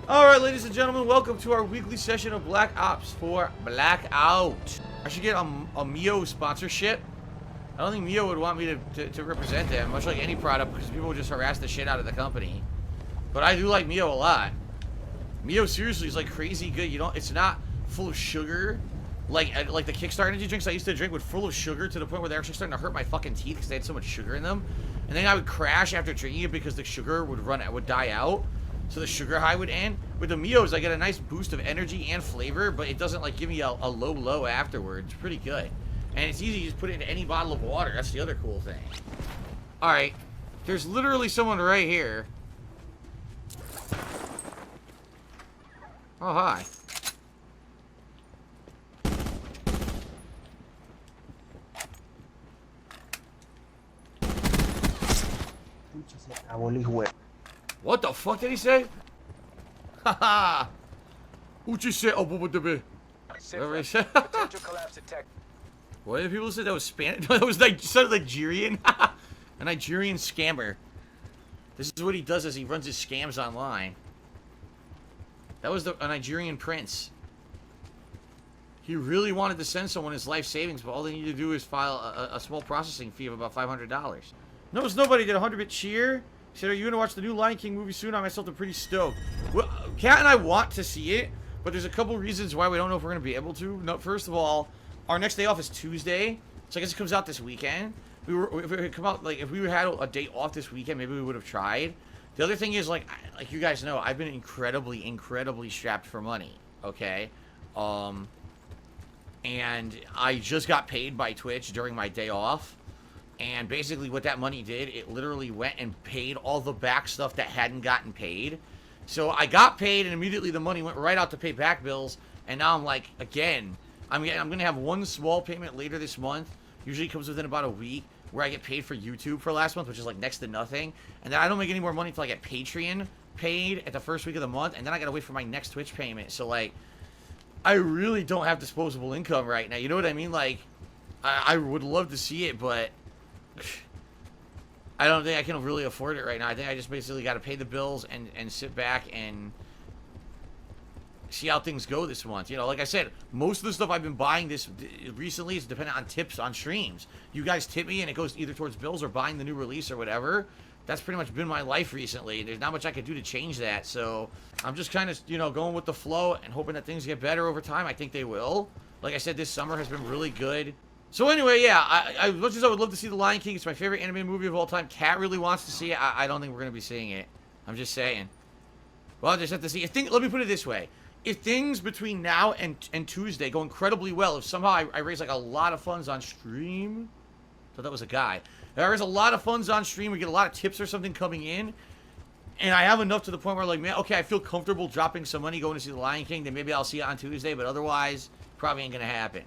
Alright, ladies and gentlemen, welcome to our weekly session of Black Ops 4 Blackout. I should get a Mio sponsorship. I don't think Mio would want me to represent them, much like any product, because people would just harass the shit out of the company. But I do like Mio a lot. Mio seriously is like crazy good. You don't, it's not full of sugar. Like the Kickstarter energy drinks I used to drink were full of sugar to the point where they're actually starting to hurt my fucking teeth because they had so much sugar in them. And then I would crash after drinking it because the sugar would die out. So the sugar high would end. With the Mios, I get a nice boost of energy and flavor, but it doesn't like give me a low afterwards. It's pretty good. And it's easy to just put it into any bottle of water. That's the other cool thing. Alright. There's literally someone right here. Oh, hi. What the fuck did he say? Haha. Uchi said, oh, what the whatever he said. What did people say that was Spanish? No, that was like Nigerian. A Nigerian scammer. This is what he does as he runs his scams online. That was a Nigerian prince. He really wanted to send someone his life savings, but all they need to do is file a small processing fee of about $500. Notice nobody did a 100-bit cheer. He said, are you going to watch the new Lion King movie soon? I myself am pretty stoked. Well, Kat and I want to see it, but there's a couple reasons why we don't know if we're going to be able to. No, first of all, our next day off is Tuesday, so I guess it comes out this weekend. If it had come out, like, if we had a day off this weekend, maybe we would have tried. The other thing is, like you guys know, I've been incredibly strapped for money, okay? And I just got paid by Twitch during my day off. And basically what that money did, it literally went and paid all the back stuff that hadn't gotten paid. So I got paid and immediately the money went right out to pay back bills. And now I'm like, again, I'm going to have one small payment later this month. Usually comes within about a week where I get paid for YouTube for last month, which is like next to nothing. And then I don't make any more money until I get Patreon paid at the first week of the month. And then I got to wait for my next Twitch payment. So like, I really don't have disposable income right now. You know what I mean? Like, I would love to see it, but I don't think I can really afford it right now. I think I just basically got to pay the bills and sit back and see how things go this month. You know, like I said, most of the stuff I've been buying this recently is dependent on tips on streams. You guys tip me and it goes either towards bills or buying the new release or whatever. That's pretty much been my life recently. There's not much I could do to change that. So I'm just kind of, you know, going with the flow and hoping that things get better over time. I think they will. Like I said, this summer has been really good. So anyway, yeah, as much as I would love to see The Lion King, it's my favorite anime movie of all time. Kat really wants to see it. I don't think we're going to be seeing it. I'm just saying. Well, I just have to see. Let me put it this way. If things between now and Tuesday go incredibly well, if somehow I raise like a lot of funds on stream, so that was a guy. There is a lot of funds on stream. We get a lot of tips or something coming in. And I have enough to the point where like, man, okay, I feel comfortable dropping some money going to see The Lion King. Then maybe I'll see it on Tuesday. But otherwise, probably ain't going to happen.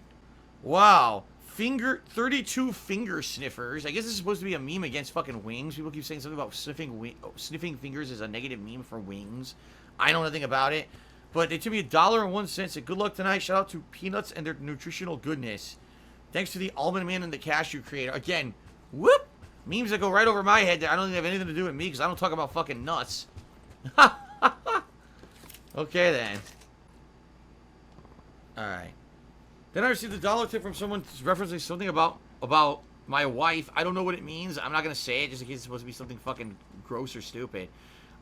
Wow. 32 finger sniffers. I guess this is supposed to be a meme against fucking wings. People keep saying something about sniffing fingers is a negative meme for wings. I know nothing about it. But they took me $1.01. Said, good luck tonight. Shout out to Peanuts and their nutritional goodness. Thanks to the Almond Man and the Cashew Creator. Again, whoop! Memes that go right over my head. I don't think they have anything to do with me because I don't talk about fucking nuts. Okay, then. Alright. Then I received a dollar tip from someone referencing something about my wife. I don't know what it means. I'm not going to say it just in case it's supposed to be something fucking gross or stupid.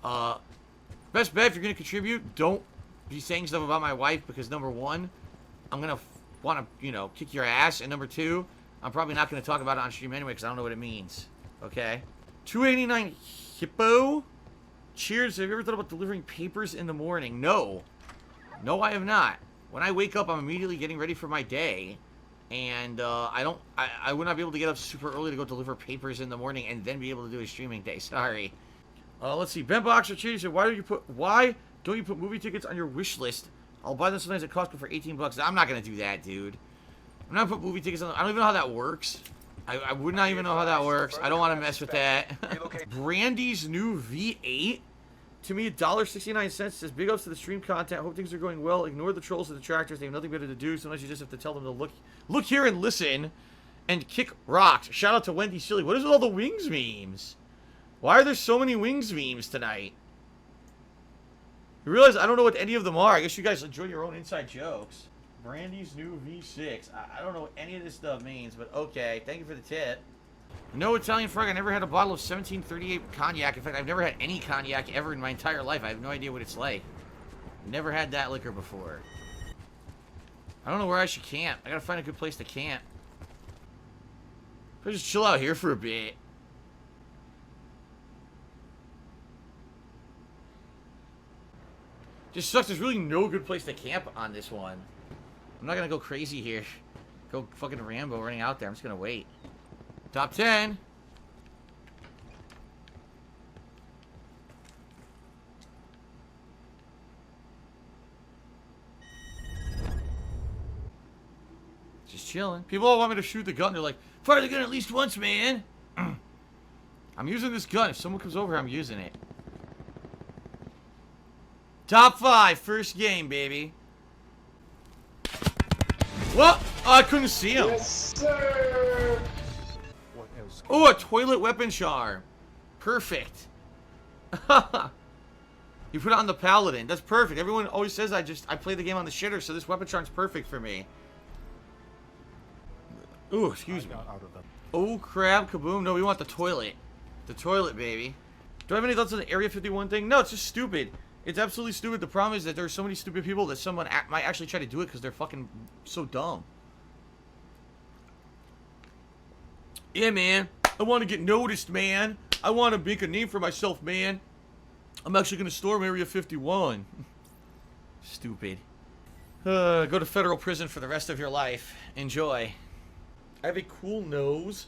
Best bet, if you're going to contribute, don't be saying stuff about my wife because number one, I'm going to want to, you know, kick your ass. And number two, I'm probably not going to talk about it on stream anyway because I don't know what it means. Okay? 289 Hippo. Cheers. Have you ever thought about delivering papers in the morning? No. No, I have not. When I wake up, I'm immediately getting ready for my day. And I would not be able to get up super early to go deliver papers in the morning and then be able to do a streaming day. Sorry. Let's see. Ben Boxer Cheers said, why don't you put movie tickets on your wish list? I'll buy them sometimes at Costco for 18 bucks. I'm not going to do that, dude. I'm not going to put movie tickets on. I don't even know how that works. I would not even know how that works. I don't want to mess with that. Brandy's new V8. To me, $1.69 says, big ups to the stream content. Hope things are going well. Ignore the trolls and detractors. They have nothing better to do. Sometimes you just have to tell them to look here and listen and kick rocks. Shout out to Wendy Silly. What is with all the wings memes? Why are there so many wings memes tonight? You realize I don't know what any of them are. I guess you guys enjoy your own inside jokes. Brandy's new V6. I don't know what any of this stuff means, but okay. Thank you for the tip. No Italian frog. I never had a bottle of 1738 cognac. In fact, I've never had any cognac ever in my entire life. I have no idea what it's like. Never had that liquor before. I don't know where I should camp. I gotta find a good place to camp. I'll just chill out here for a bit. Just sucks. There's really no good place to camp on this one. I'm not gonna go crazy here. Go fucking Rambo running out there. I'm just gonna wait. Top 10. Just chilling. People all want me to shoot the gun. They're like, fire the gun at least once, man. I'm using this gun. If someone comes over, I'm using it. Top 5, first game, baby. What? Oh, I couldn't see him. Yes, sir. Oh, a toilet weapon charm. Perfect. You put it on the paladin. That's perfect. Everyone always says I play the game on the shitter, so this weapon charm's perfect for me. Ooh, excuse me. Oh, crap, kaboom. No, we want the toilet. The toilet, baby. Do I have any thoughts on the Area 51 thing? No, it's just stupid. It's absolutely stupid. The problem is that there's so many stupid people that someone might actually try to do it because they're fucking so dumb. Yeah, man. I want to get noticed, man. I want to make a name for myself, man. I'm actually going to storm Area 51. Stupid. Go to federal prison for the rest of your life. Enjoy. I have a cool nose.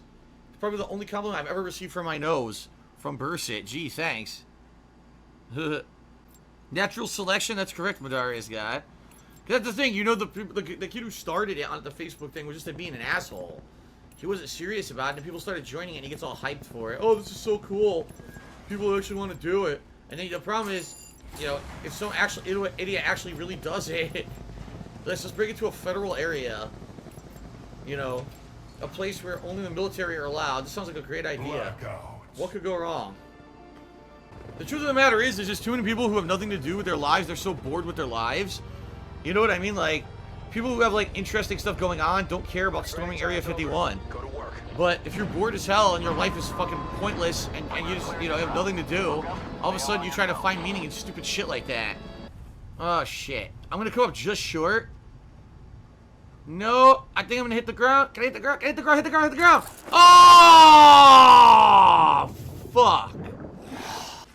It's probably the only compliment I've ever received from my nose. From Bursit. Gee, thanks. Natural selection, that's correct, Madarius got. That's the thing, you know, the kid who started it on the Facebook thing was just being an asshole. He wasn't serious about it, and people started joining it, and he gets all hyped for it. Oh, this is so cool. People actually want to do it. And then the problem is, you know, if some idiot actually really does it, let's just bring it to a federal area. You know, a place where only the military are allowed. This sounds like a great idea. What could go wrong? The truth of the matter is, there's just too many people who have nothing to do with their lives. They're so bored with their lives. You know what I mean? Like, people who have, like, interesting stuff going on don't care about storming Area 51. Go to work. But if you're bored as hell and your life is fucking pointless and you just, you know, have nothing to do, all of a sudden you try to find meaning in stupid shit like that. Oh, shit. I'm gonna come up just short. No, I think I'm gonna hit the ground. Can I hit the ground? Can I hit the ground? Hit the ground, hit the ground. Oh, fuck.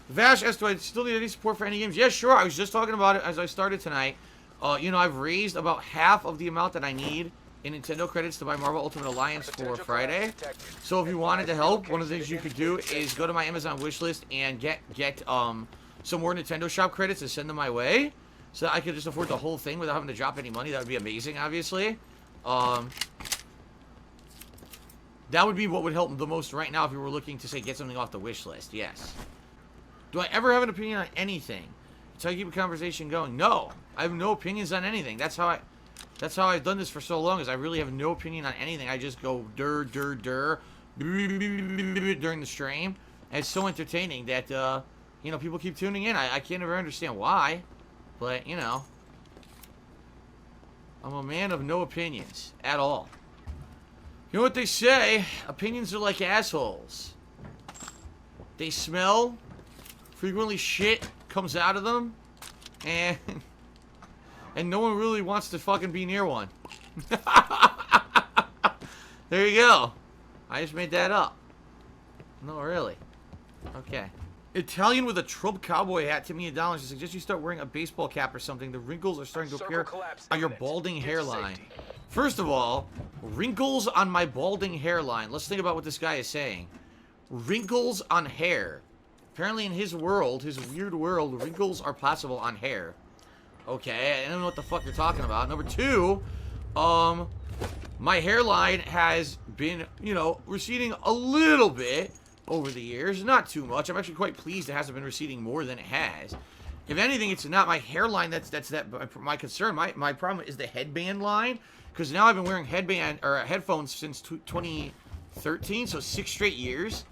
Vash asked, do I still need any support for any games? Yeah, sure. I was just talking about it as I started tonight. You know, I've raised about half of the amount that I need in Nintendo credits to buy Marvel Ultimate Alliance for Friday. So if you wanted to help, one of the things you could do is go to my Amazon wishlist and get some more Nintendo Shop credits and send them my way. So that I could just afford the whole thing without having to drop any money. That would be amazing, obviously. That would be what would help the most right now if you were looking to, say, get something off the wish list. Yes. Do I ever have an opinion on anything? It's how you keep a conversation going. No. I have no opinions on anything. That's how I've done this for so long, is I really have no opinion on anything. I just go dur during the stream. And it's so entertaining that you know, people keep tuning in. I can't ever understand why. But, you know, I'm a man of no opinions at all. You know what they say? Opinions are like assholes. They smell. Frequently shit comes out of them. And no one really wants to fucking be near one. There you go. I just made that up. No, really. Okay. Italian with a Trump cowboy hat, $10 million. I suggest you start wearing a baseball cap or something. The wrinkles are starting to appear on your balding hairline. First of all, wrinkles on my balding hairline. Let's think about what this guy is saying. Wrinkles on hair. Apparently in his world, his weird world, wrinkles are possible on hair. Okay, I don't know what the fuck you're talking about. Number two, my hairline has been, you know, receding a little bit over the years. Not too much. I'm actually quite pleased it hasn't been receding more than it has. If anything, it's not my hairline that's my concern. My problem is the headband line, because now I've been wearing headphones since 2013, so 6 straight years.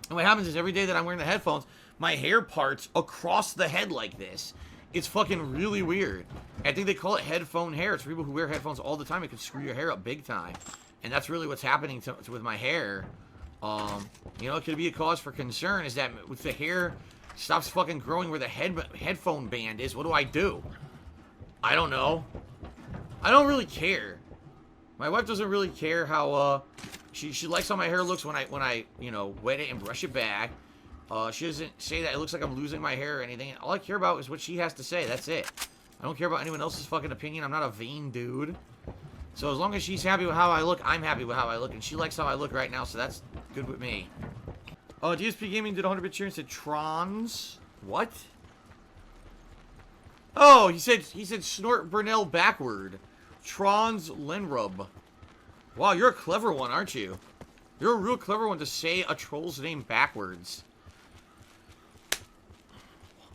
And what happens is every day that I'm wearing the headphones, my hair parts across the head like this. It's fucking really weird. I think they call it headphone hair. It's for people who wear headphones all the time. It can screw your hair up big time. And that's really what's happening with my hair. You know, it could be a cause for concern is that with the hair stops fucking growing where the headphone band is. What do I do? I don't know. I don't really care. My wife doesn't really care how, she likes how my hair looks when I, you know, wet it and brush it back. She doesn't say that it looks like I'm losing my hair or anything. All I care about is what she has to say. That's it. I don't care about anyone else's fucking opinion. I'm not a vain dude. So as long as she's happy with how I look, I'm happy with how I look. And she likes how I look right now, so that's good with me. Oh, DSP Gaming did 100-bit share and said Trons. What? Oh, he said Snort Burnell backward. Trons Lenrub. Wow, you're a clever one, aren't you? You're a real clever one to say a troll's name backwards.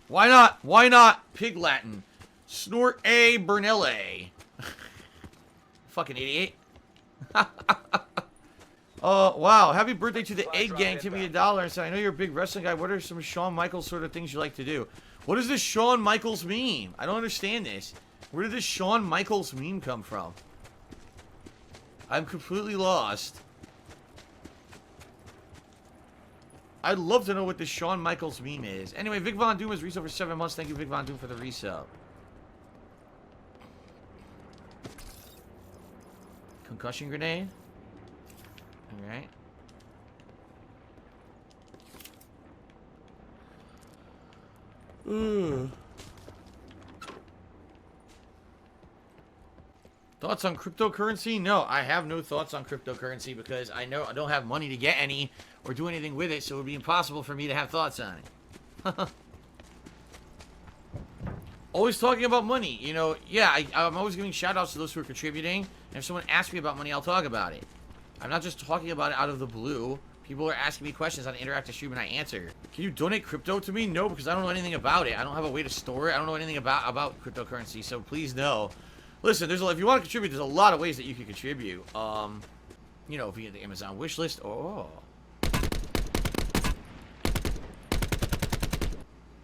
Why not? Why not Pig Latin? Snort A Burnelle. Fucking idiot. Wow. Happy birthday to the Egg Gang. Tip me $1 and said, I know you're a big wrestling guy. What are some Shawn Michaels sort of things you like to do? What does this Shawn Michaels meme? I don't understand this. Where did this Shawn Michaels meme come from? I'm completely lost. I'd love to know what this Shawn Michaels meme is. Anyway, Vic Von Doom has resub for 7 months. Thank you, Vic Von Doom, for the resub. Concussion grenade. Alright. Thoughts on cryptocurrency? No, I have no thoughts on cryptocurrency because I know I don't have money to get any or do anything with it, so it would be impossible for me to have thoughts on it. Always talking about money, you know. Yeah, I'm always giving shout outs to those who are contributing, and if someone asks me about money, I'll talk about it. I'm not just talking about it out of the blue. People are asking me questions on the interactive stream and I answer. Can you donate crypto to me? No, because I don't know anything about it. I don't have a way to store it. I don't know anything about cryptocurrency, so please no. Listen, if you want to contribute, there's a lot of ways that you can contribute. You know, via the Amazon wish list. Oh.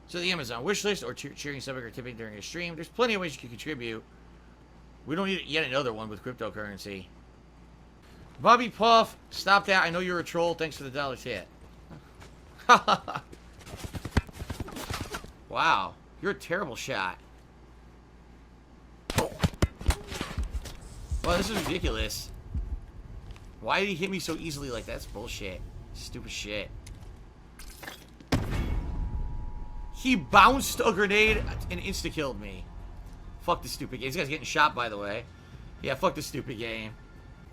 So the Amazon wish list or cheering something or tipping during a stream. There's plenty of ways you can contribute. We don't need yet another one with cryptocurrency. Bobby Puff, stop that. I know you're a troll. Thanks for the dollar tip. Wow. You're a terrible shot. Well, this is ridiculous. Why did he hit me so easily like that? That's bullshit. Stupid shit. He bounced a grenade and insta-killed me. Fuck this stupid game. This guy's getting shot, by the way. Yeah, fuck this stupid game.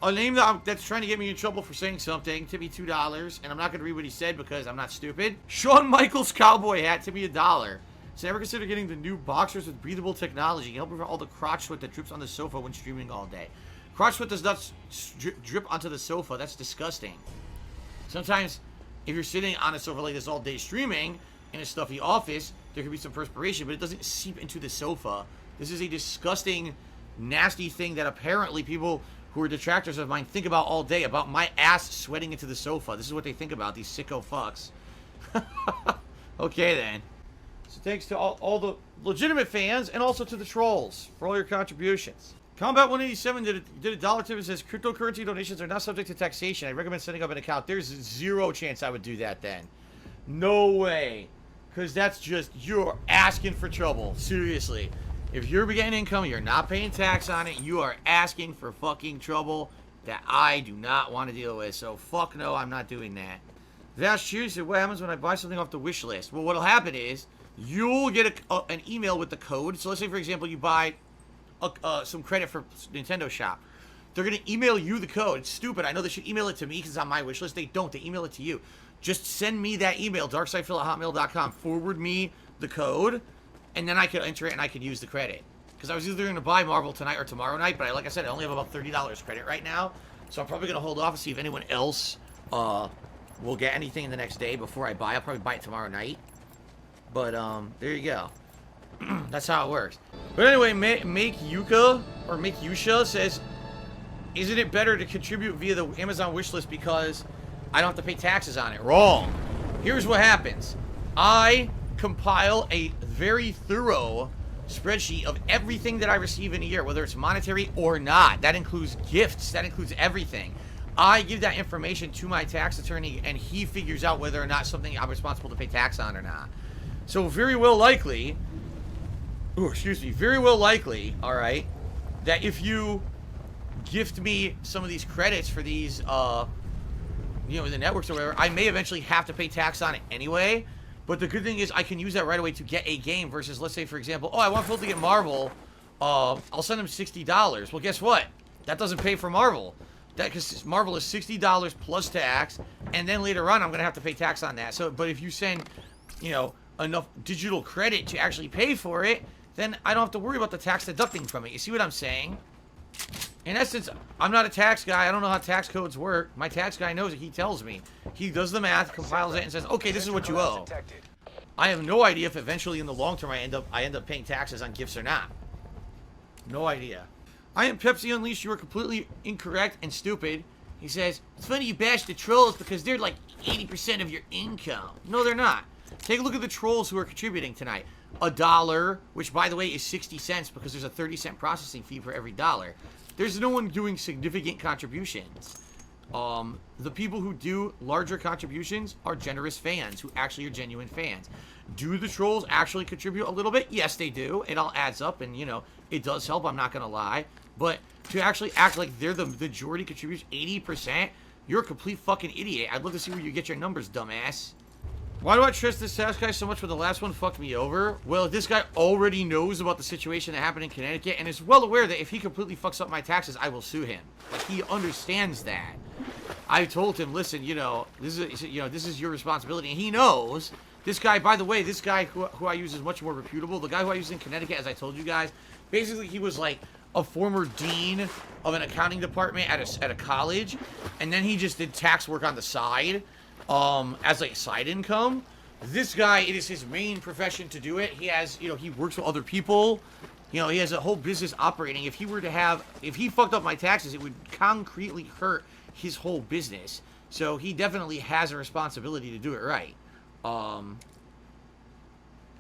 A name that's trying to get me in trouble for saying something. Tip me $2. And I'm not going to read what he said because I'm not stupid. Shawn Michaels cowboy hat. Tip me $1. So ever consider getting the new boxers with breathable technology? You can help prevent all the crotch sweat that drips on the sofa when streaming all day. Crotch sweat does not drip onto the sofa. That's disgusting. Sometimes, if you're sitting on a sofa like this all day streaming in a stuffy office, there could be some perspiration, but it doesn't seep into the sofa. This is a disgusting, nasty thing that apparently people who are detractors of mine think about all day, about my ass sweating into the sofa. This is what they think about, these sicko fucks. Okay, then. So thanks to all the legitimate fans and also to the trolls for all your contributions. Combat 187 did a dollar tip and says cryptocurrency donations are not subject to taxation. I recommend setting up an account. There's zero chance I would do that then. No way. Because that's just, you're asking for trouble. Seriously. If you're getting income, you're not paying tax on it, you are asking for fucking trouble that I do not want to deal with. So fuck no, I'm not doing that. Vash Cheers said, what happens when I buy something off the wish list? Well, what'll happen is, you'll get an email with the code. So let's say, for example, you buy some credit for Nintendo Shop. They're going to email you the code. It's stupid. I know they should email it to me because it's on my wish list. They don't. They email it to you. Just send me that email, DarkSydePhil@hotmail.com. Forward me the code, and then I can enter it and I can use the credit. Because I was either going to buy Marvel tonight or tomorrow night, but like I said, I only have about $30 credit right now. So I'm probably going to hold off and see if anyone else will get anything in the next day before I buy. I'll probably buy it tomorrow night. But, there you go. That's how it works. But anyway, Make Yuka, or Make Yusha says, isn't it better to contribute via the Amazon wishlist because I don't have to pay taxes on it? Wrong. Here's what happens. I compile a very thorough spreadsheet of everything that I receive in a year, whether it's monetary or not. That includes gifts. That includes everything. I give that information to my tax attorney, and he figures out whether or not something I'm responsible to pay tax on or not. So very well likely, very well likely, all right, that if you gift me some of these credits for these, you know, the networks or whatever, I may eventually have to pay tax on it anyway. But the good thing is I can use that right away to get a game versus, let's say, for example, oh, I want Phil to get Marvel. I'll send him $60. Well, guess what? That doesn't pay for Marvel. That, because Marvel is $60 plus tax, and then later on I'm going to have to pay tax on that. So, but if you send, you know, enough digital credit to actually pay for it, then I don't have to worry about the tax deducting from it. You see what I'm saying? In essence, I'm not a tax guy. I don't know how tax codes work. My tax guy knows it. He tells me. He does the math, compiles it, and says, okay, this is what you owe. I have no idea if eventually in the long term I end up paying taxes on gifts or not. No idea. I am Pepsi Unleashed. You are completely incorrect and stupid. He says, it's funny you bash the trolls because they're like 80% of your income. No, they're not. Take a look at the trolls who are contributing tonight. $1, which by the way is 60 cents because there's a 30-cent processing fee for every dollar. There's no one doing significant contributions. The people who do larger contributions are generous fans who actually are genuine fans. Do the trolls actually contribute a little bit? Yes, they do. It all adds up, and you know, it does help. I'm not gonna lie. But to actually act like they're the majority contributes 80%, you're a complete fucking idiot. I'd love to see where you get your numbers, dumbass. Why do I trust this tax guy so much when the last one fucked me over? Well, this guy already knows about the situation that happened in Connecticut and is well aware that if he completely fucks up my taxes, I will sue him. Like, he understands that. I told him, listen, you know, this is your responsibility, and he knows. This guy, by the way, this guy who I use is much more reputable. The guy who I use in Connecticut, as I told you guys, basically he was like a former dean of an accounting department at a college, and then he just did tax work on the side. As like side income. This guy, it is his main profession to do it. He has, you know, he works with other people. You know, he has a whole business operating. If he fucked up my taxes, it would concretely hurt his whole business. So he definitely has a responsibility to do it right. You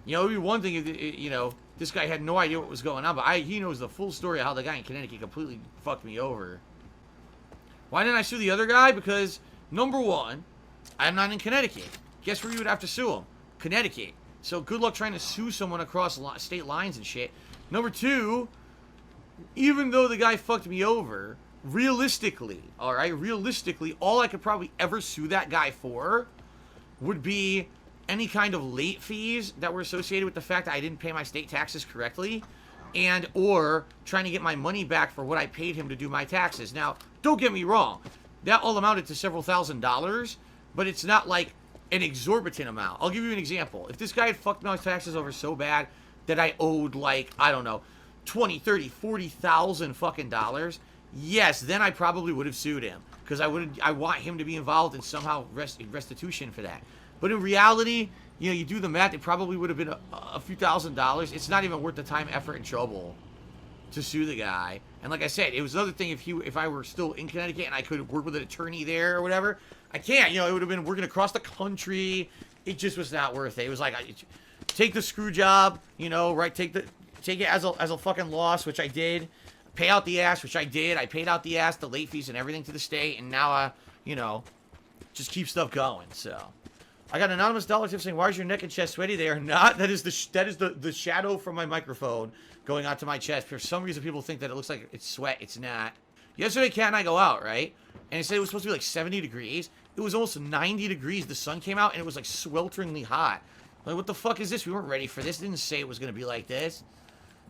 know, it would be one thing if, you know, this guy had no idea what was going on, but he knows the full story of how the guy in Connecticut completely fucked me over. Why didn't I sue the other guy? Because, number one, I'm not in Connecticut. Guess where you would have to sue him? Connecticut. So good luck trying to sue someone across state lines and shit. Number two, even though the guy fucked me over, realistically, alright, all I could probably ever sue that guy for would be any kind of late fees that were associated with the fact that I didn't pay my state taxes correctly, and or trying to get my money back for what I paid him to do my taxes. Now, don't get me wrong. That all amounted to several $1,000s. But it's not like an exorbitant amount. I'll give you an example. If this guy had fucked my taxes over so bad that I owed like, I don't know, 20, 30, 40,000 fucking dollars, yes, then I probably would have sued him. Because I want him to be involved in somehow restitution for that. But in reality, you know, you do the math, it probably would have been a few $1,000s. It's not even worth the time, effort, and trouble to sue the guy. And like I said, it was another thing if I were still in Connecticut and I could work with an attorney there or whatever. I can't, you know, it would have been working across the country. It just was not worth it. It was like, take the screw job, you know, right? Take it as a fucking loss, which I did. Pay out the ass, which I did. I paid out the ass, the late fees and everything to the state, and now you know, just keep stuff going. So, I got an anonymous dollar tip saying, "Why is your neck and chest sweaty?" They are not. That is the shadow from my microphone going onto my chest. For some reason, people think that it looks like it's sweat. It's not. Yesterday, Kat and I go out, right? And it said it was supposed to be like 70 degrees. It was almost 90 degrees. The sun came out, and it was like swelteringly hot. Like, what the fuck is this? We weren't ready for this. It didn't say it was going to be like this.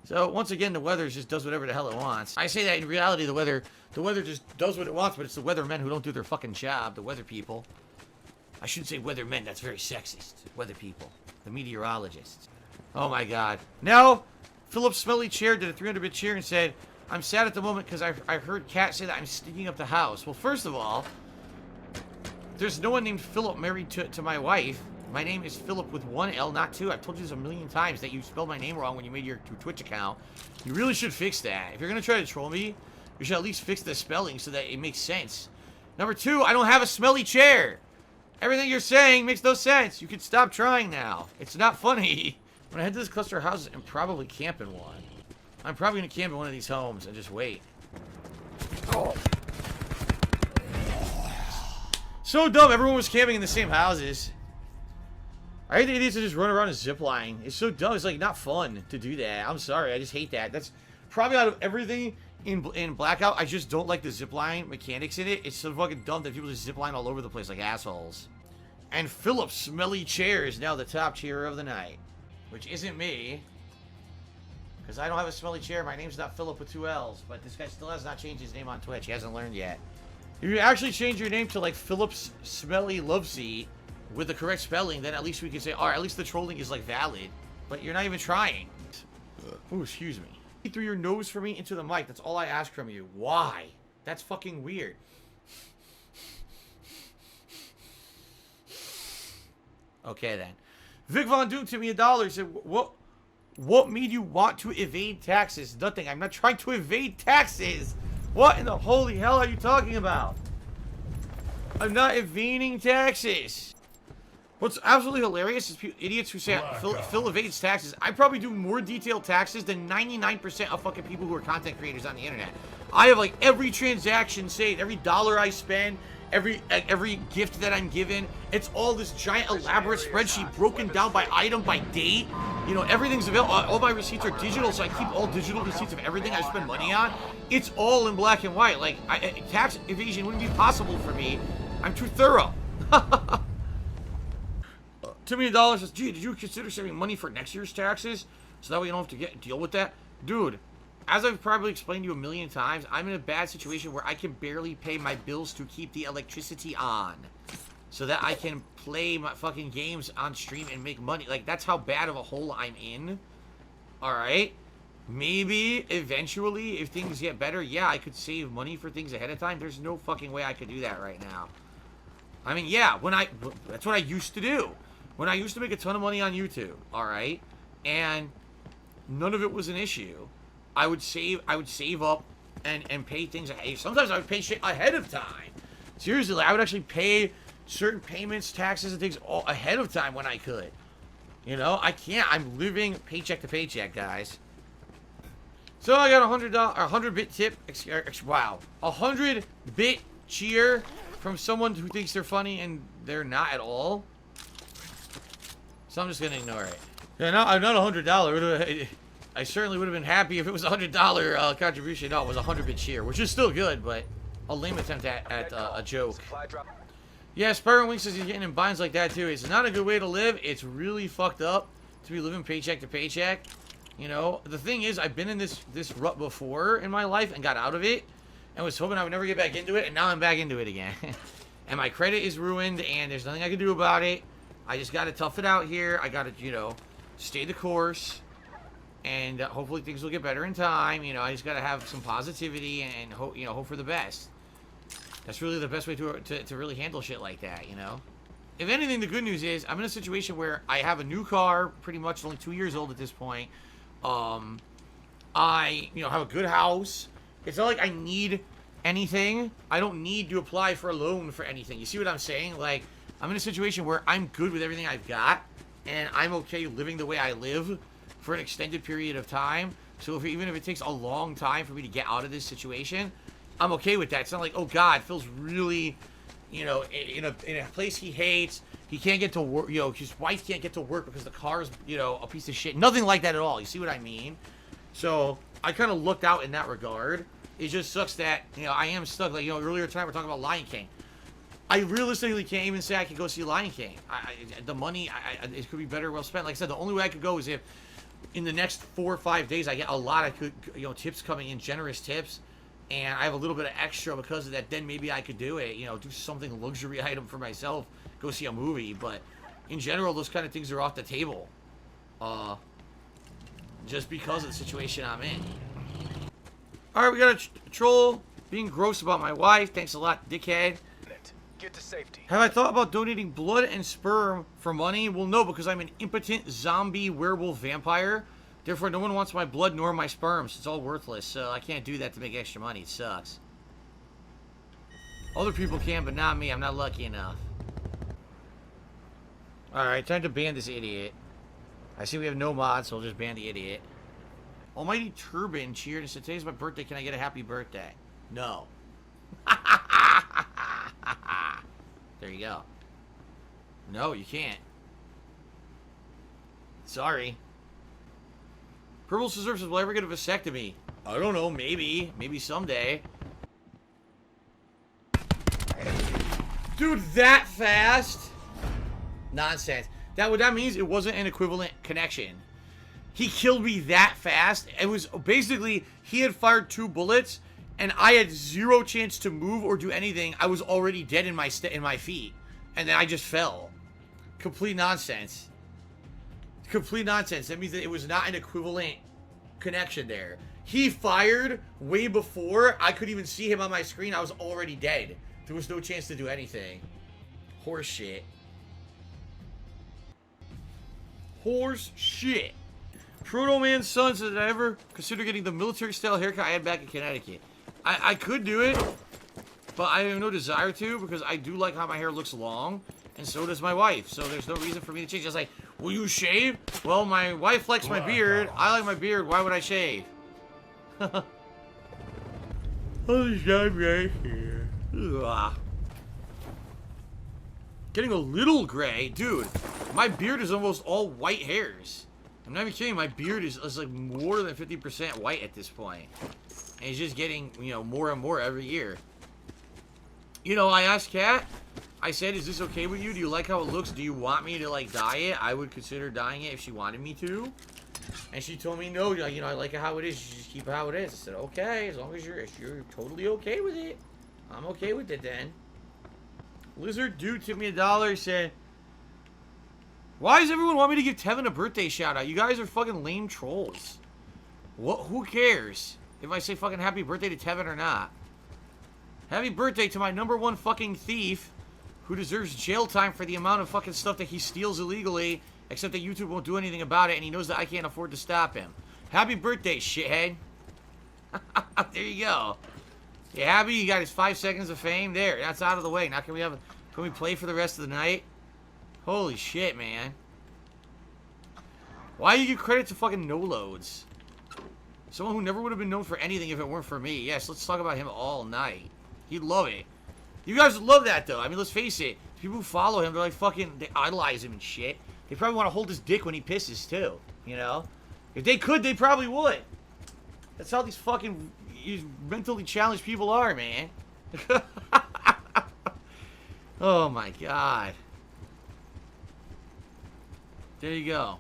So, once again, the weather just does whatever the hell it wants. I say that in reality, the weather just does what it wants, but it's the weathermen who don't do their fucking job, the weather people. I shouldn't say weathermen, that's very sexist. Weather people. The meteorologists. Oh my god. Now, Philip Smelly Chair did a 300-bit cheer and said, I'm sad at the moment because I've heard Kat say that I'm stinking up the house. Well, first of all, there's no one named Philip married to my wife. My name is Philip with one L, not two. I've told you this a million times that you spelled my name wrong when you made your Twitch account. You really should fix that. If you're going to try to troll me, you should at least fix the spelling so that it makes sense. Number two, I don't have a smelly chair. Everything you're saying makes no sense. You can stop trying now. It's not funny. When I head to this cluster of houses, I'm probably camping one. I'm probably going to camp in one of these homes and just wait. Oh. So dumb. Everyone was camping in the same houses. I hate the idiots to just run around and zip line. It's so dumb. It's like not fun to do that. I'm sorry. I just hate that. That's probably out of everything in Blackout. I just don't like the zip line mechanics in it. It's so fucking dumb that people just zip line all over the place like assholes. And Philip's smelly chair is now the top cheer of the night. Which isn't me. Because I don't have a smelly chair. My name's not Philip with 2 L's. But this guy still has not changed his name on Twitch. He hasn't learned yet. If you actually change your name to like Philip's Smelly Love Seat with the correct spelling, then at least we can say, alright, at least the trolling is like valid. But you're not even trying. Oh, excuse me. Through your nose for me into the mic. That's all I ask from you. Why? That's fucking weird. Okay then. Vic Von Doom to me $1 said, what made you want to evade taxes? Nothing. I'm not trying to evade taxes. What in the holy hell are you talking about? I'm not evading taxes. What's absolutely hilarious is idiots who say Phil evades taxes. I probably do more detailed taxes than 99% of fucking people who are content creators on the internet. I have like every transaction saved, every dollar I spend, every gift that I'm given. It's all this giant elaborate spreadsheet broken down by item, by date. You know, everything's available. All my receipts are digital, so I keep all digital receipts of everything I spend money on. It's all in black and white. Like, tax evasion wouldn't be possible for me. I'm too thorough. $2 million says, gee, did you consider saving money for next year's taxes? So that way you don't have to deal with that? Dude, as I've probably explained to you a million times, I'm in a bad situation where I can barely pay my bills to keep the electricity on. So that I can play my fucking games on stream and make money. Like, that's how bad of a hole I'm in. Alright? Maybe, eventually, if things get better, yeah, I could save money for things ahead of time. There's no fucking way I could do that right now. I mean, yeah, that's what I used to do. When I used to make a ton of money on YouTube, alright? And none of it was an issue. I would save up and pay things ahead. Sometimes I would pay shit ahead of time. Seriously, like, I would actually pay certain payments, taxes, and things all ahead of time when I could. You know, I can't. I'm living paycheck to paycheck, guys. So I got a $100-bit tip. Wow, 100-bit cheer from someone who thinks they're funny and they're not at all. So I'm just gonna ignore it. Yeah, not $100. I certainly would have been happy if it was a $100 contribution. No, it was a 100-bit cheer, which is still good, but a lame attempt at a joke. Yeah, Spyro Wink says he's getting in binds like that too. It's not a good way to live. It's really fucked up to be living paycheck to paycheck. You know, the thing is, I've been in this rut before in my life and got out of it, and was hoping I would never get back into it, and now I'm back into it again. And my credit is ruined, and there's nothing I can do about it. I just gotta tough it out here. I gotta, you know, stay the course. And hopefully things will get better in time. You know, I just gotta have some positivity and hope, you know, hope for the best. That's really the best way to really handle shit like that, you know. If anything, the good news is I'm in a situation where I have a new car, pretty much only 2 years old at this point. I, you know, have a good house. It's not like I need anything. I don't need to apply for a loan for anything. You see what I'm saying? Like, I'm in a situation where I'm good with everything I've got, and I'm okay living the way I live for an extended period of time. So even if it takes a long time for me to get out of this situation, I'm okay with that. It's not like, oh God, Phil's really, you know, in a place he hates. He can't get to work, you know, his wife can't get to work because the car's, you know, a piece of shit. Nothing like that at all. You see what I mean? So I kind of looked out in that regard. It just sucks that, you know, I am stuck. Like, you know, earlier tonight we're talking about Lion King. I realistically can't even say I could go see Lion King. The money, it could be better well spent. Like I said, the only way I could go is if in the next 4 or 5 days I get a lot of, you know, tips coming in, generous tips, and I have a little bit of extra because of that. Then maybe I could do it, you know, do something luxury item for myself, go see a movie. But in general, those kind of things are off the table, just because of the situation I'm in. All right, we got a troll being gross about my wife. Thanks a lot, dickhead. Get to safety. Have I thought about donating blood and sperm for money? Well, no, because I'm an impotent zombie werewolf vampire. Therefore, no one wants my blood nor my sperms. It's all worthless, so I can't do that to make extra money. It sucks. Other people can, but not me. I'm not lucky enough. Alright, time to ban this idiot. I see we have no mods, so we'll just ban the idiot. Almighty Tevin cheered and said, today's my birthday, can I get a happy birthday? No. There you go. No, you can't. Sorry. Purple Scissors says, will I ever get a vasectomy? I don't know, maybe. Maybe someday. Dude, that fast? Nonsense. What that means, it wasn't an equivalent connection. He killed me that fast. It was basically, he had fired 2 bullets, and I had 0 chance to move or do anything. I was already dead in my feet. And then I just fell. Complete nonsense. Complete nonsense. That means that it was not an equivalent connection there. He fired way before I could even see him on my screen. I was already dead. There was no chance to do anything. Horse shit. Horse shit. Proto Man's son says, did I ever consider getting the military style haircut I had back in Connecticut? I could do it, but I have no desire to because I do like how my hair looks long, and so does my wife. So there's no reason for me to change. I was like, will you shave? Well, my wife likes my beard. I like my beard. Why would I shave? Oh, this guy right here. Ugh. Getting a little gray. Dude, my beard is almost all white hairs. I'm not even kidding. My beard is like more than 50% white at this point. And it's just getting, you know, more and more every year. You know, I asked Kat, I said, is this okay with you? Do you like how it looks? Do you want me to, like, dye it? I would consider dyeing it if she wanted me to. And she told me, no, you know, I like it how it is. You just keep it how it is. I said, okay, as long as you're totally okay with it. I'm okay with it then. Lizard Dude tipped me $1. Said, why does everyone want me to give Tevin a birthday shout out? You guys are fucking lame trolls. What? Who cares if I say fucking happy birthday to Tevin or not? Happy birthday to my #1 fucking thief who deserves jail time for the amount of fucking stuff that he steals illegally, except that YouTube won't do anything about it and he knows that I can't afford to stop him. Happy birthday, shithead. There you go. You happy? You got his 5 seconds of fame? There, that's out of the way. Now can we play for the rest of the night? Holy shit, man. Why do you give credit to fucking no-loads? Someone who never would have been known for anything if it weren't for me. Yes, let's talk about him all night. He'd love it. You guys would love that, though. I mean, let's face it. People who follow him, they're like fucking, they idolize him and shit. They probably want to hold his dick when he pisses, too. You know? If they could, they probably would. That's how these mentally challenged people are, man. Oh, my God. There you go.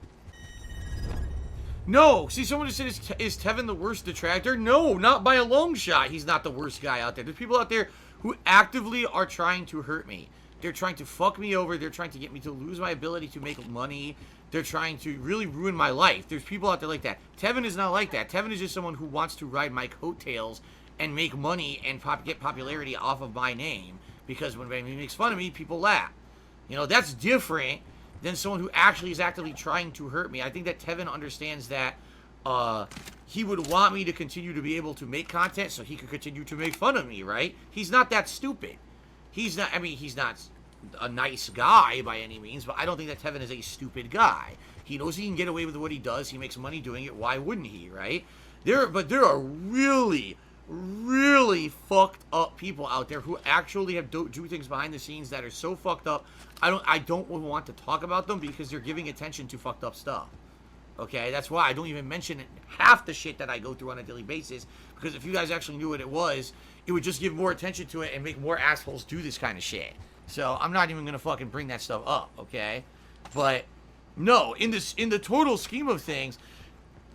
No! See, someone just said, is Tevin the worst detractor? No, not by a long shot. He's not the worst guy out there. There's people out there who actively are trying to hurt me. They're trying to fuck me over. They're trying to get me to lose my ability to make money. They're trying to really ruin my life. There's people out there like that. Tevin is not like that. Tevin is just someone who wants to ride my coattails and make money and get popularity off of my name. Because when he makes fun of me, people laugh. You know, that's different than someone who actually is actively trying to hurt me. I think that Tevin understands that he would want me to continue to be able to make content so he could continue to make fun of me, right? He's not that stupid. He's not, I mean, he's not a nice guy by any means, but I don't think that Tevin is a stupid guy. He knows he can get away with what he does. He makes money doing it. Why wouldn't he, right? But there are really, really fucked up people out there who actually do things behind the scenes that are so fucked up. I don't want to talk about them because they're giving attention to fucked up stuff. Okay, that's why I don't even mention half the shit that I go through on a daily basis, because if you guys actually knew what it was, it would just give more attention to it and make more assholes do this kind of shit. So I'm not even gonna fucking bring that stuff up, okay? But no, in the total scheme of things,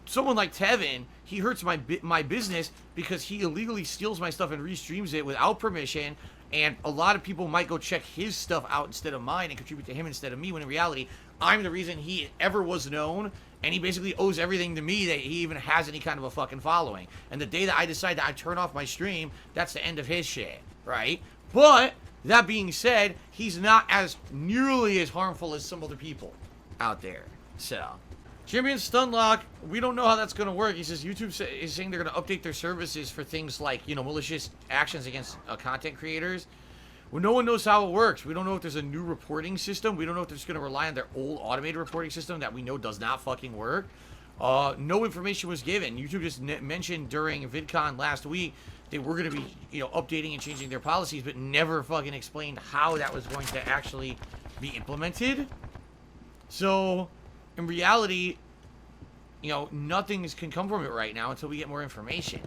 someone like Tevin, he hurts my business because he illegally steals my stuff and restreams it without permission. And a lot of people might go check his stuff out instead of mine and contribute to him instead of me, when in reality, I'm the reason he ever was known, and he basically owes everything to me that he even has any kind of a fucking following. And the day that I decide that I turn off my stream, that's the end of his shit, right? But, that being said, he's not as nearly as harmful as some other people out there. So, Champion Stunlock, we don't know how that's going to work. He says YouTube is saying they're going to update their services for things like, you know, malicious actions against content creators. Well, no one knows how it works. We don't know if there's a new reporting system. We don't know if they're just going to rely on their old automated reporting system that we know does not fucking work. No information was given. YouTube just mentioned during VidCon last week they were going to be, updating and changing their policies, but never fucking explained how that was going to actually be implemented. So, in reality, nothing can come from it right now until we get more information.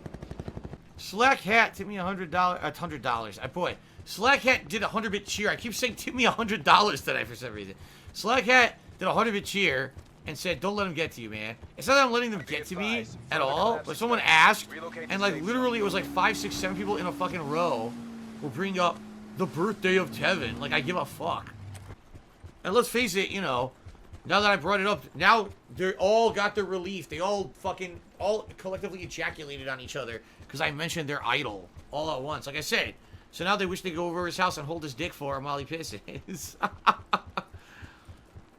Slack Hat tipped me $100. Boy, Slack Hat did a 100-bit cheer. I keep saying tip me $100 today for some reason. Slack Hat did a 100-bit cheer and said, don't let them get to you, man. It's not that I'm letting them get to me at all, but someone asked, and like literally it was like 5, 6, 7 people in a fucking row will bring up the birthday of Tevin. Like, I give a fuck. And let's face it, now that I brought it up, now they all got their relief. They all collectively ejaculated on each other because I mentioned their idol all at once. Like I said, so now they wish they could go over his house and hold his dick for him while he pisses.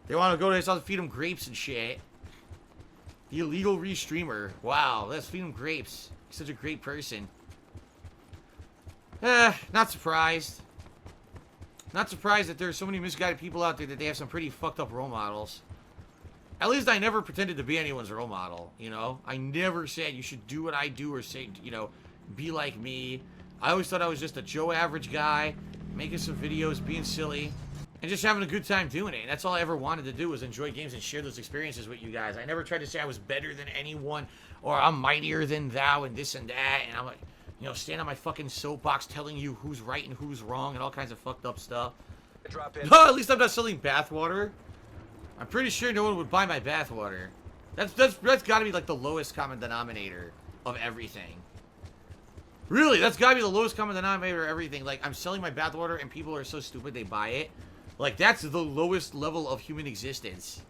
They want to go to his house and feed him grapes and shit. The illegal restreamer. Wow, let's feed him grapes. He's such a great person. Not surprised. Not surprised that there's so many misguided people out there that they have some pretty fucked up role models. At least I never pretended to be anyone's role model, I never said you should do what I do or say, be like me. I always thought I was just a Joe average guy, making some videos, being silly, and just having a good time doing it. And that's all I ever wanted to do was enjoy games and share those experiences with you guys. I never tried to say I was better than anyone or I'm mightier than thou and this and that. And I'm like, stand on my fucking soapbox telling you who's right and who's wrong and all kinds of fucked up stuff. No, at least I'm not selling bathwater. I'm pretty sure no one would buy my bathwater. That's got to be like the lowest common denominator of everything. Really, that's got to be the lowest common denominator of everything. Like, I'm selling my bathwater and people are so stupid they buy it. Like, that's the lowest level of human existence.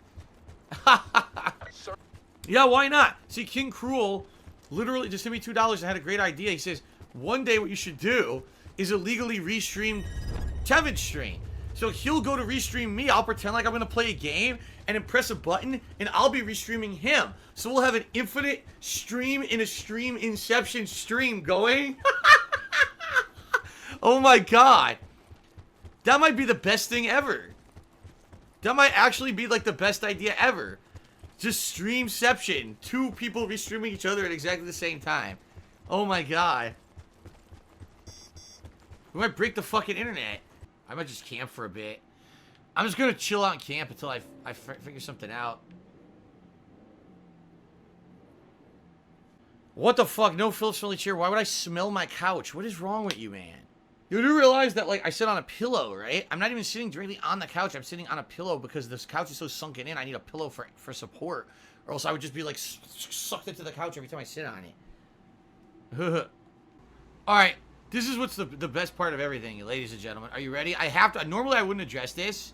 Yeah, why not? See, King Cruel literally just sent me $2 and had a great idea. He says, one day what you should do is illegally restream Tevin's stream. So he'll go to restream me. I'll pretend like I'm going to play a game and then press a button and I'll be restreaming him. So we'll have an infinite stream in a stream inception stream going. Oh my god. That might be the best thing ever. That might actually be like the best idea ever. Just streamception. 2 people restreaming each other at exactly the same time. Oh my god. We might break the fucking internet. I might just camp for a bit. I'm just gonna chill out and camp until I figure something out. What the fuck? No Phillips Philly chair. Why would I smell my couch? What is wrong with you, man? You do realize that, like, I sit on a pillow, right? I'm not even sitting directly on the couch. I'm sitting on a pillow because this couch is so sunken in. I need a pillow for support. Or else I would just be, like, sucked into the couch every time I sit on it. Alright. This is what's the best part of everything, ladies and gentlemen. Are you ready? I have to... Normally, I wouldn't address this.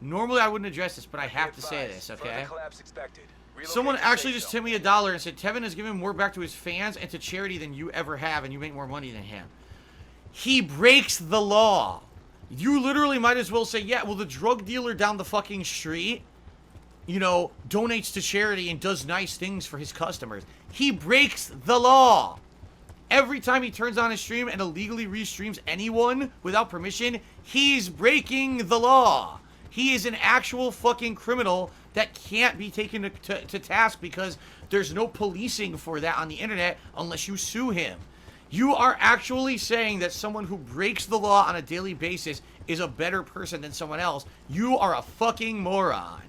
But I have to say this, okay? Someone actually just tipped me $1 and said, Tevin has given more back to his fans and to charity than you ever have, and you make more money than him. He breaks the law. You literally might as well say, yeah, well, the drug dealer down the fucking street, donates to charity and does nice things for his customers. He breaks the law. Every time he turns on his stream and illegally restreams anyone without permission, he's breaking the law. He is an actual fucking criminal that can't be taken to task because there's no policing for that on the internet unless you sue him. You are actually saying that someone who breaks the law on a daily basis is a better person than someone else. You are a fucking moron.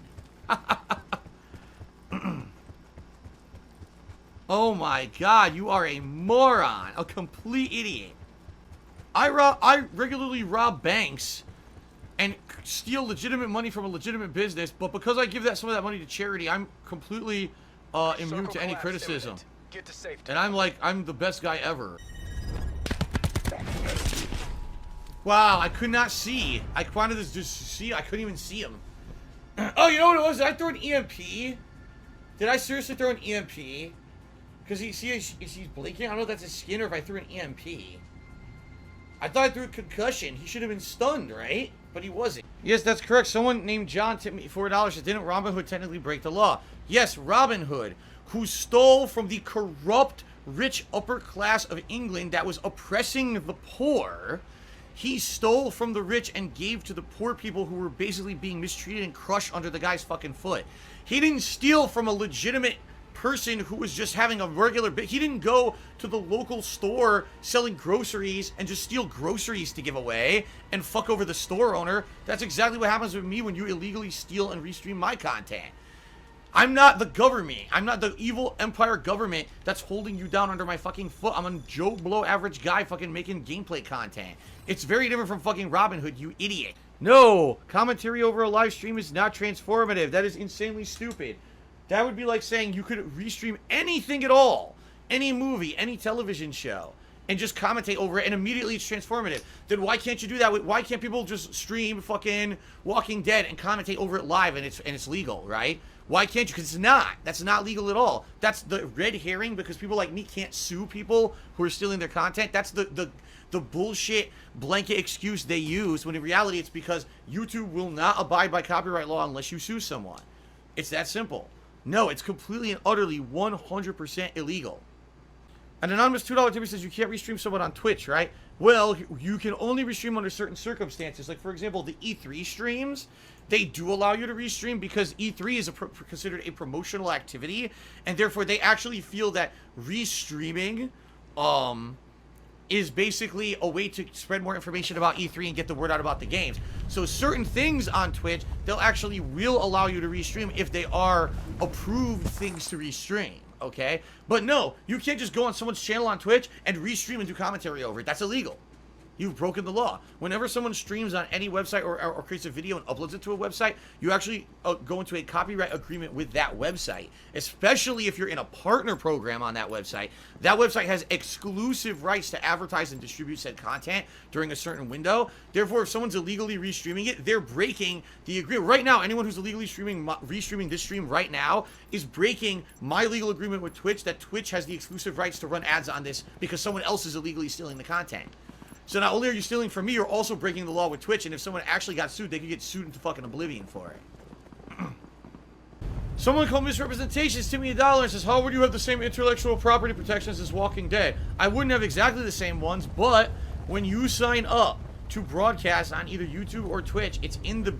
Oh my god, you are a moron. A complete idiot. I regularly rob banks and steal legitimate money from a legitimate business, but because I give some of that money to charity, I'm completely immune to any criticism. Get to safety. And I'm the best guy ever. Wow, I could not see. I wanted to just see. I couldn't even see him. Oh, you know what it was? Did I throw an EMP? Did I seriously throw an EMP? Because he's blinking. I don't know if that's his skin or if I threw an EMP. I thought I threw a concussion. He should have been stunned, right? But he wasn't. Yes, that's correct. Someone named John tipped me $4. Didn't Robin Hood technically break the law? Yes, Robin Hood, who stole from the corrupt, rich upper class of England that was oppressing the poor. He stole from the rich and gave to the poor people who were basically being mistreated and crushed under the guy's fucking foot. He didn't steal from a legitimate person who was just having a regular bit. He didn't go to the local store selling groceries and just steal groceries to give away and fuck over the store owner. That's exactly what happens with me when you illegally steal and restream my content. I'm not the government. I'm not the evil empire government that's holding you down under my fucking foot. I'm a Joe Blow average guy fucking making gameplay content. It's very different from fucking Robin Hood, you idiot. No, commentary over a live stream is not transformative. That is insanely stupid. That would be like saying you could restream anything at all. Any movie, any television show, and just commentate over it, and immediately it's transformative. Then why can't you do that? Why can't people just stream fucking Walking Dead and commentate over it live and it's legal, right? Why can't you? Because it's not. That's not legal at all. That's the red herring because people like me can't sue people who are stealing their content. That's the bullshit blanket excuse they use, when in reality it's because YouTube will not abide by copyright law unless you sue someone. It's that simple. No, it's completely and utterly 100% illegal. An anonymous $2 tip says you can't restream someone on Twitch, right? Well, you can only restream under certain circumstances. Like, for example, the E3 streams, they do allow you to restream because E3 is considered a promotional activity, and therefore they actually feel that restreaming is basically a way to spread more information about E3 and get the word out about the games. So certain things on Twitch, they'll actually will allow you to restream if they are approved things to restream, okay? But no, you can't just go on someone's channel on Twitch and restream and do commentary over it. That's illegal. You've broken the law. Whenever someone streams on any website or creates a video and uploads it to a website, you actually go into a copyright agreement with that website, especially if you're in a partner program on that website. That website has exclusive rights to advertise and distribute said content during a certain window. Therefore, if someone's illegally restreaming it, they're breaking the agreement. Right now, anyone who's illegally restreaming this stream right now is breaking my legal agreement with Twitch that Twitch has the exclusive rights to run ads on this because someone else is illegally stealing the content. So not only are you stealing from me, you're also breaking the law with Twitch, and if someone actually got sued, they could get sued into fucking oblivion for it. Someone called misrepresentations, $2 million, and says, how would you have the same intellectual property protections as Walking Dead? I wouldn't have exactly the same ones, but when you sign up to broadcast on either YouTube or Twitch, it's in the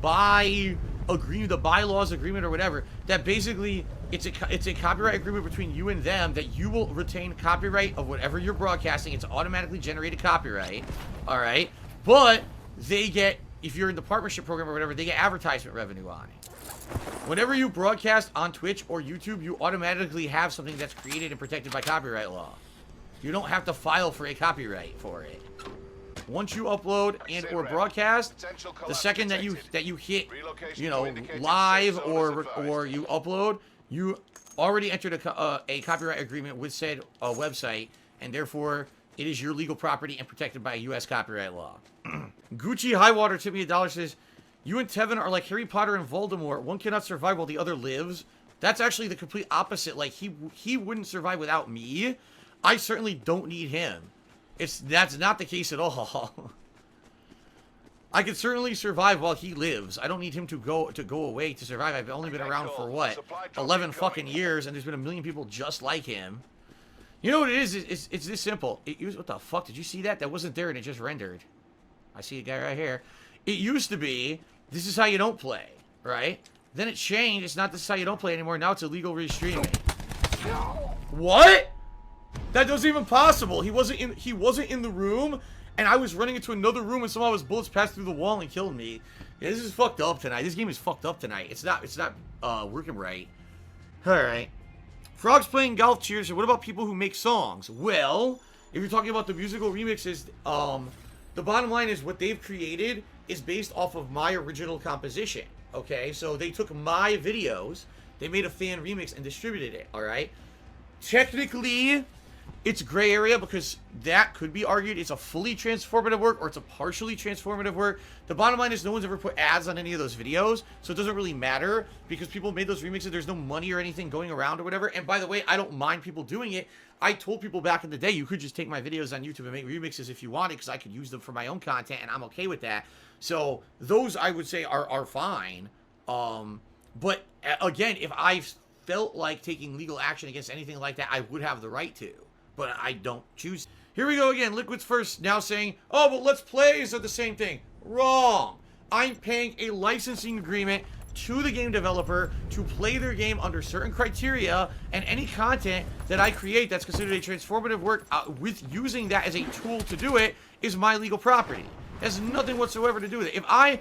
bylaws agreement or whatever, that basically it's a copyright agreement between you and them that you will retain copyright of whatever you're broadcasting. It's automatically generated copyright, all right? But they get, if you're in the partnership program or whatever, they get advertisement revenue on it. Whenever you broadcast on Twitch or YouTube, you automatically have something that's created and protected by copyright law. You don't have to file for a copyright for it. Once you upload and or broadcast, the second that you hit, you know, live or you upload, you already entered a copyright agreement with said website, and therefore it is your legal property and protected by U.S. copyright law. Gucci Highwater tipped me $1, says, you and Tevin are like Harry Potter and Voldemort. One cannot survive while the other lives. That's actually the complete opposite. Like, he wouldn't survive without me. I certainly don't need him. That's not the case at all. I could certainly survive while he lives. I don't need him to go away to survive. I've only been around for what, 11 fucking years, and there's been a million people just like him. You know what it is? It's this simple. What the fuck? Did you see that? That wasn't there, and it just rendered. I see a guy right here. It used to be, this is how you don't play, right? Then it changed. It's not this is how you don't play anymore. Now it's illegal restreaming. What? That wasn't even possible. He wasn't in the room, and I was running into another room, and somehow his bullets passed through the wall and killed me. Yeah, this is fucked up tonight. This game is fucked up tonight. It's not working right. All right. Frogs playing golf cheers. What about people who make songs? Well, if you're talking about the musical remixes, the bottom line is what they've created is based off of my original composition. Okay, so they took my videos, they made a fan remix and distributed it. All right. Technically, it's gray area because that could be argued it's a fully transformative work or it's a partially transformative work. The bottom line is no one's ever put ads on any of those videos, so it doesn't really matter because people made those remixes. There's no money or anything going around or whatever. And by the way, I don't mind people doing it. I told people back in the day, you could just take my videos on YouTube and make remixes if you wanted because I could use them for my own content, and I'm okay with that. So those, I would say, are fine. But again, if I felt like taking legal action against anything like that, I would have the right to. but I don't choose. Here we go again. Liquid's first now saying, oh, but Let's Plays are the same thing. Wrong. I'm paying a licensing agreement to the game developer to play their game under certain criteria, and any content that I create that's considered a transformative work with using that as a tool to do it is my legal property. It has nothing whatsoever to do with it. If I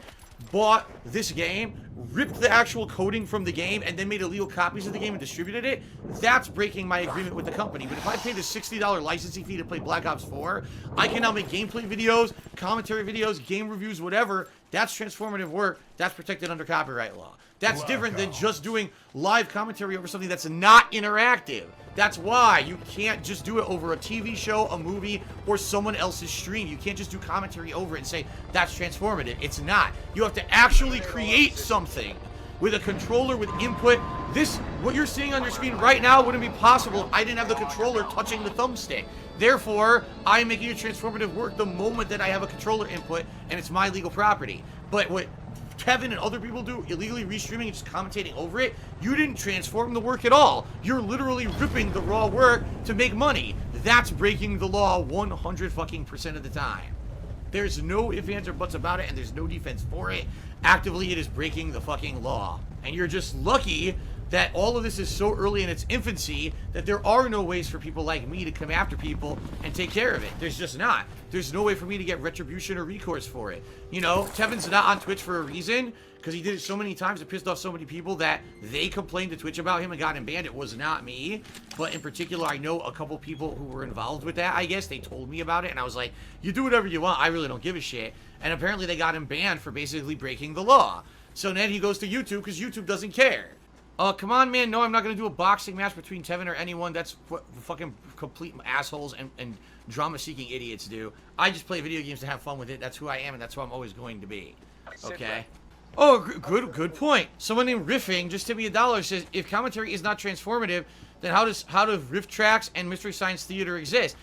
bought this game, ripped the actual coding from the game, and then made illegal copies of the game and distributed it, that's breaking my agreement with the company. But if I paid a $60 licensing fee to play Black Ops 4, I can now make gameplay videos, commentary videos, game reviews, whatever. That's transformative work. That's protected under copyright law. That's different than just doing live commentary over something that's not interactive. That's why you can't just do it over a TV show, a movie, or someone else's stream. You can't just do commentary over it and say, that's transformative. It's not. You have to actually create something with a controller, with input. What you're seeing on your screen right now wouldn't be possible if I didn't have the controller touching the thumbstick. Therefore, I'm making a transformative work the moment that I have a controller input, and it's my legal property. But what Tevin and other people do, illegally restreaming and just commentating over it, you didn't transform the work at all. You're literally ripping the raw work to make money. That's breaking the law 100% of the time. There's no ifs, ands, or buts about it, and there's no defense for it. Actively, it is breaking the fucking law. And you're just lucky that all of this is so early in its infancy that there are no ways for people like me to come after people and take care of it. There's just not. There's no way for me to get retribution or recourse for it. You know, Tevin's not on Twitch for a reason, because he did it so many times, it pissed off so many people that they complained to Twitch about him and got him banned. It was not me. But in particular, I know a couple people who were involved with that, I guess. They told me about it, and I was like, you do whatever you want. I really don't give a shit. And apparently they got him banned for basically breaking the law. So then he goes to YouTube, because YouTube doesn't care. Come on, man. No, I'm not going to do a boxing match between Tevin or anyone. That's what fucking complete assholes and drama-seeking idiots do. I just play video games to have fun with it. That's who I am, and that's who I'm always going to be. Okay? Oh, good point. Someone named Riffing just tipped me $1, says, if commentary is not transformative, then how do Riff Tracks and Mystery Science Theater exist?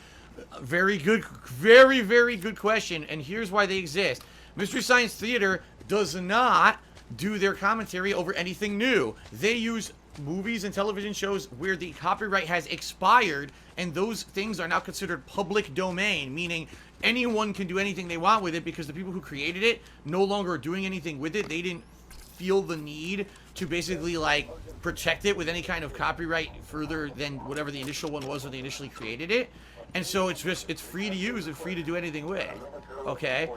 Very good, very good question, and here's why they exist. Mystery Science Theater does not do their commentary over anything new. They use movies and television shows where the copyright has expired, and those things are now considered public domain, meaning anyone can do anything they want with it because the people who created it no longer are doing anything with it. They didn't feel the need to basically like protect it with any kind of copyright further than whatever the initial one was when they initially created it. And so it's free to use and free to do anything with. Okay?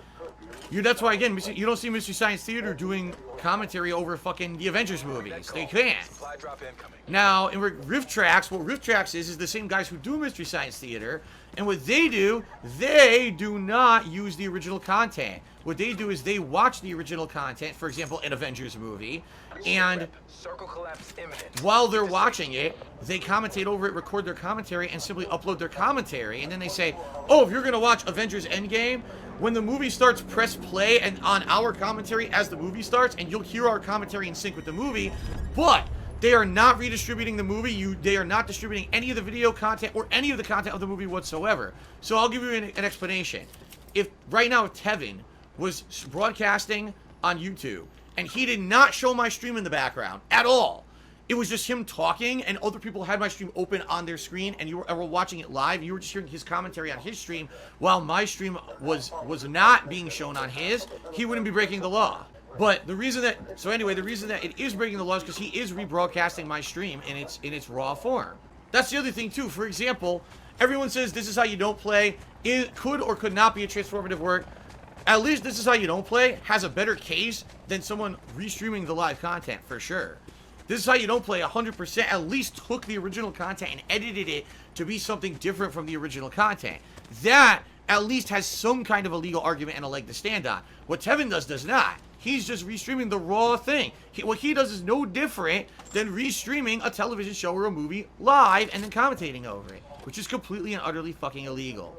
That's why, again, you don't see Mystery Science Theater doing commentary over fucking the Avengers movies. They can't. Now, in Riff Tracks, what Riff Tracks is the same guys who do Mystery Science Theater, and what they do not use the original content. What they do is they watch the original content, for example, an Avengers movie, and while they're watching it, they commentate over it, record their commentary, and simply upload their commentary, and then they say, oh, if you're going to watch Avengers Endgame, when the movie starts, press play and on our commentary as the movie starts, and you'll hear our commentary in sync with the movie, but they are not redistributing the movie. They are not distributing any of the video content or any of the content of the movie whatsoever. So I'll give you an explanation. If right now Tevin was broadcasting on YouTube, and he did not show my stream in the background at all, it was just him talking, and other people had my stream open on their screen, and you were watching it live, and you were just hearing his commentary on his stream, while my stream was not being shown on his, he wouldn't be breaking the law. But the reason that it is breaking the law is because he is rebroadcasting my stream in its raw form. That's the other thing too. For example, everyone says this is how you don't play. It could or could not be a transformative work. At least This Is How You Don't Play has a better case than someone restreaming the live content, for sure. This Is How You Don't Play 100% at least took the original content and edited it to be something different from the original content. That at least has some kind of a legal argument and a leg to stand on. What Tevin does not. He's just restreaming the raw thing. What he does is no different than restreaming a television show or a movie live and then commentating over it, which is completely and utterly fucking illegal.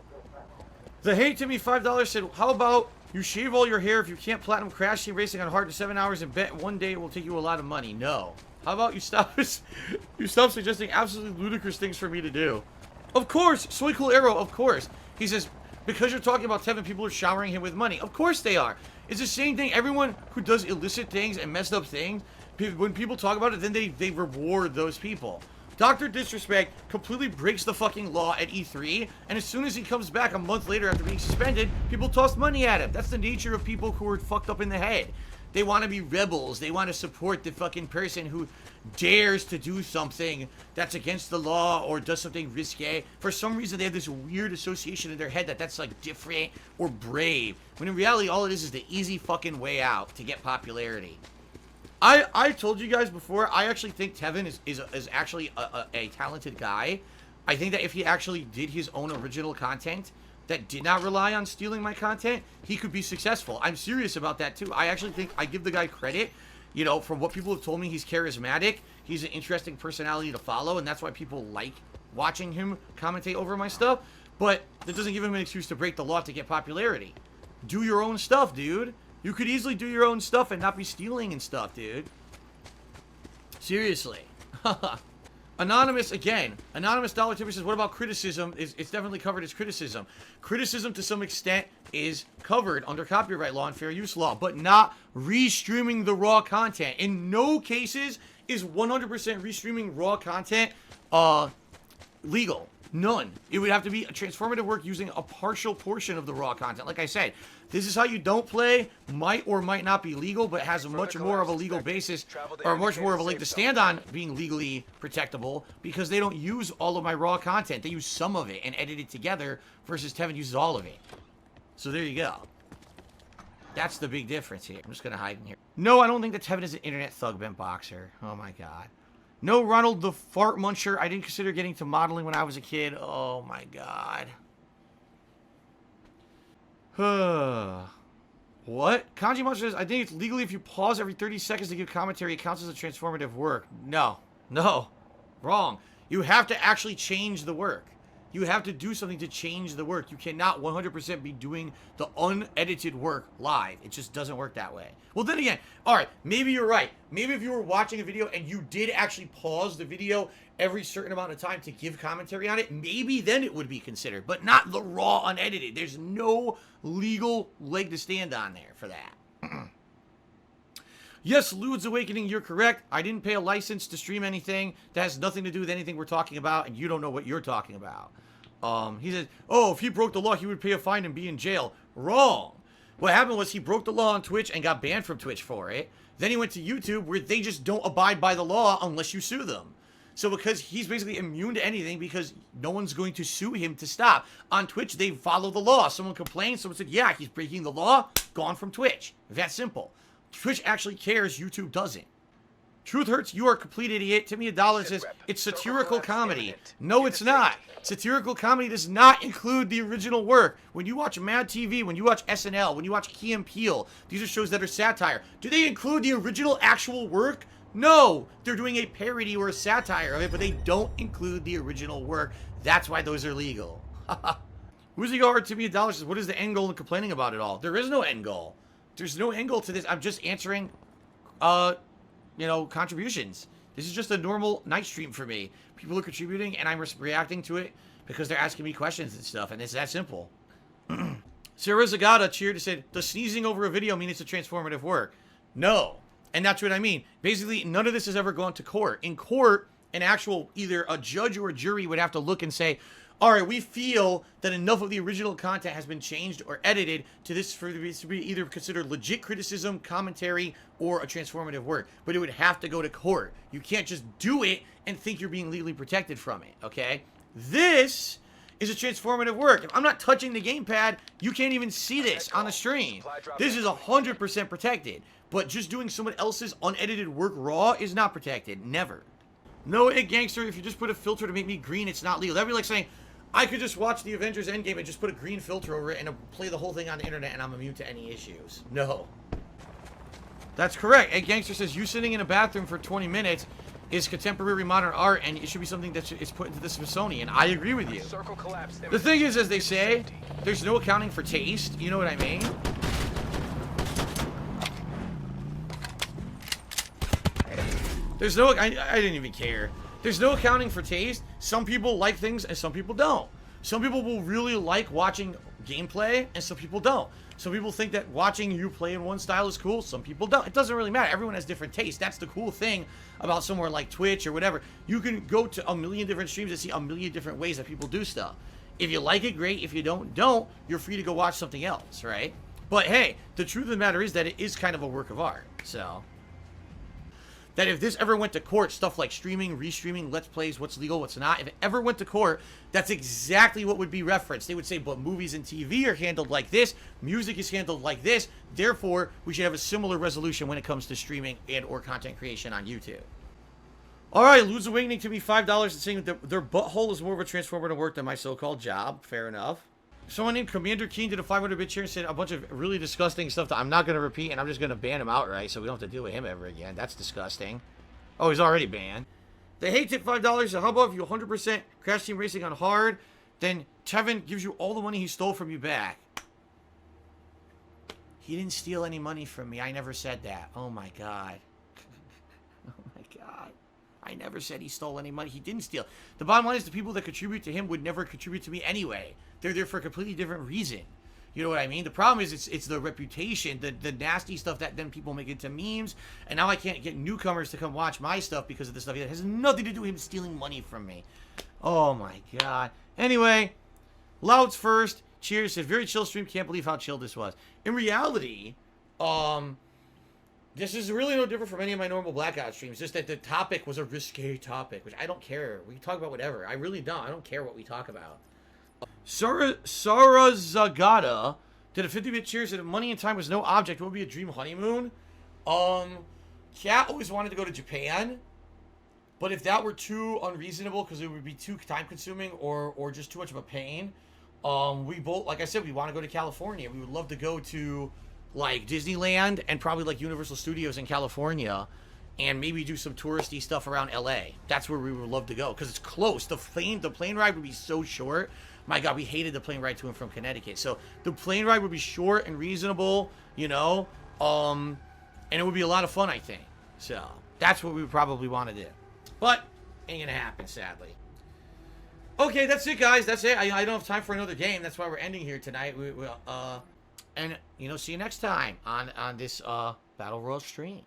The Hate to Me $5 said, how about you shave all your hair if you can't platinum Crash Team Racing on hard to 7 hours and bet one day it will take you a lot of money? No. How about you stop suggesting absolutely ludicrous things for me to do? Of course, Soy Cool Arrow, of course. He says, because you're talking about Tevin, people are showering him with money. Of course they are. It's the same thing. Everyone who does illicit things and messed up things, when people talk about it, then they reward those people. Dr. Disrespect completely breaks the fucking law at E3, and as soon as he comes back a month later after being suspended, people toss money at him. That's the nature of people who are fucked up in the head. They want to be rebels. They want to support the fucking person who dares to do something that's against the law or does something risque. For some reason, they have this weird association in their head that that's like different or brave. When in reality, all it is the easy fucking way out to get popularity. I told you guys before, I actually think Tevin is actually a talented guy. I think that if he actually did his own original content that did not rely on stealing my content, he could be successful. I'm serious about that too. I actually think I give the guy credit. You know, from what people have told me, he's charismatic. He's an interesting personality to follow, and that's why people like watching him commentate over my stuff. But that doesn't give him an excuse to break the law to get popularity. Do your own stuff, dude. You could easily do your own stuff and not be stealing and stuff, dude. Seriously. Anonymous, again. Anonymous Dollar Tipper says, what about criticism? It's definitely covered as criticism. Criticism, to some extent, is covered under copyright law and fair use law, but not restreaming the raw content. In no cases is 100% restreaming raw content legal. None. It would have to be a transformative work using a partial portion of the raw content. Like I said, this is how you don't play. Might or might not be legal, but has a much more of a legal basis, or much more of a leg to stand on being legally protectable, because they don't use all of my raw content. They use some of it and edit it together, versus Tevin uses all of it. So there you go. That's the big difference here. I'm just going to hide in here. No, I don't think that Tevin is an internet thug bent boxer. Oh my god. No, Ronald the Fart Muncher. I didn't consider getting to modeling when I was a kid. Oh my god. What? Kanji Muncher says, I think it's legally if you pause every 30 seconds to give commentary, it counts as a transformative work. No. No. Wrong. You have to actually change the work. You have to do something to change the work. You cannot 100% be doing the unedited work live. It just doesn't work that way. Well, then again, alright, maybe you're right. Maybe if you were watching a video and you did actually pause the video every certain amount of time to give commentary on it, maybe then it would be considered. But not the raw unedited. There's no legal leg to stand on there for that. Yes, Lude's Awakening, you're correct. I didn't pay a license to stream anything. That has nothing to do with anything we're talking about, and you don't know what you're talking about. He said, oh, if he broke the law, he would pay a fine and be in jail. Wrong. What happened was he broke the law on Twitch and got banned from Twitch for it. Then he went to YouTube, where they just don't abide by the law unless you sue them. So because he's basically immune to anything, because no one's going to sue him to stop. On Twitch, they follow the law. Someone complained, someone said, yeah, he's breaking the law, gone from Twitch. That simple. Twitch actually cares, YouTube doesn't. Truth hurts, you are a complete idiot. Timmy $1 says, it's satirical comedy. No, it's not. Satirical comedy does not include the original work. When you watch Mad TV, when you watch SNL, when you watch Key and Peele, these are shows that are satire. Do they include the original actual work? No. They're doing a parody or a satire of it, but they don't include the original work. That's why those are legal. Who's the guard? Timmy $1 says, what is the end goal in complaining about it all? There is no end goal. There's no end goal to this. I'm just answering, you know, contributions. This is just a normal night stream for me. People are contributing, and I'm reacting to it because they're asking me questions and stuff, and it's that simple. Sarah Zagata cheered and said, does sneezing over a video mean it's a transformative work? No. And that's what I mean. Basically, none of this has ever gone to court. In court, an actual, either a judge or a jury would have to look and say, all right, we feel that enough of the original content has been changed or edited to this for this to be either considered legit criticism, commentary, or a transformative work. But it would have to go to court. You can't just do it and think you're being legally protected from it, okay? This is a transformative work. If I'm not touching the gamepad, you can't even see this on the stream. This is 100% protected. But just doing someone else's unedited work raw is not protected. Never. No, hey, gangster, if you just put a filter to make me green, it's not legal. That'd be like saying, I could just watch the Avengers Endgame and just put a green filter over it and play the whole thing on the internet and I'm immune to any issues. No. That's correct. Hey, gangster says, you sitting in a bathroom for 20 minutes is contemporary modern art and it should be something that is put into the Smithsonian. I agree with you. The thing is, as they say, there's no accounting for taste. You know what I mean? There's no, I didn't even care. There's no accounting for taste. Some people like things and some people don't. Some people will really like watching gameplay, and some people don't. Some people think that watching you play in one style is cool. Some people don't. It doesn't really matter. Everyone has different tastes. That's the cool thing about somewhere like Twitch or whatever. You can go to a million different streams and see a million different ways that people do stuff. If you like it, great. If you don't. You're free to go watch something else, right? But hey, the truth of the matter is that it is kind of a work of art. So, that if this ever went to court, stuff like streaming, restreaming, let's plays, what's legal, what's not, if it ever went to court, that's exactly what would be referenced. They would say, but movies and TV are handled like this, music is handled like this, therefore, we should have a similar resolution when it comes to streaming and or content creation on YouTube. Alright, Lose Awakening to me $5 and saying that their butthole is more of a transformer to work than my so-called job. Fair enough. Someone named Commander Keen did a 500-bit share and said a bunch of really disgusting stuff that I'm not going to repeat, and I'm just going to ban him outright so we don't have to deal with him ever again. That's disgusting. Oh, he's already banned. They hate tip $5. So how about if you 100% Crash Team Racing on hard, then Tevin gives you all the money he stole from you back. He didn't steal any money from me. I never said that. Oh, my God. Oh, my God. I never said he stole any money. He didn't steal. The bottom line is the people that contribute to him would never contribute to me anyway. They're there for a completely different reason. You know what I mean? The problem is it's the reputation, the nasty stuff that then people make into memes. And now I can't get newcomers to come watch my stuff because of this stuff. It has nothing to do with him stealing money from me. Oh my God. Anyway, Louds first. Cheers. Said very chill stream. Can't believe how chill this was. In reality, this is really no different from any of my normal Blackout streams. Just that the topic was a risque topic, which I don't care. We can talk about whatever. I really don't. I don't care what we talk about. Sarazagata did a 50-bit cheers that if money and time was no object, what would be a dream honeymoon? Cat always wanted to go to Japan, but if that were too unreasonable because it would be too time-consuming or just too much of a pain, we both, like I said, we want to go to California. We would love to go to like Disneyland and probably like Universal Studios in California, and maybe do some touristy stuff around LA. That's where we would love to go because it's close. The plane ride would be so short. My God, we hated the plane ride to and from Connecticut. So the plane ride would be short and reasonable, you know, and it would be a lot of fun, I think. So that's what we would probably want to do. But ain't gonna happen, sadly. Okay, that's it, guys. That's it. I don't have time for another game. That's why we're ending here tonight. And you know, see you next time on this Battle Royale stream.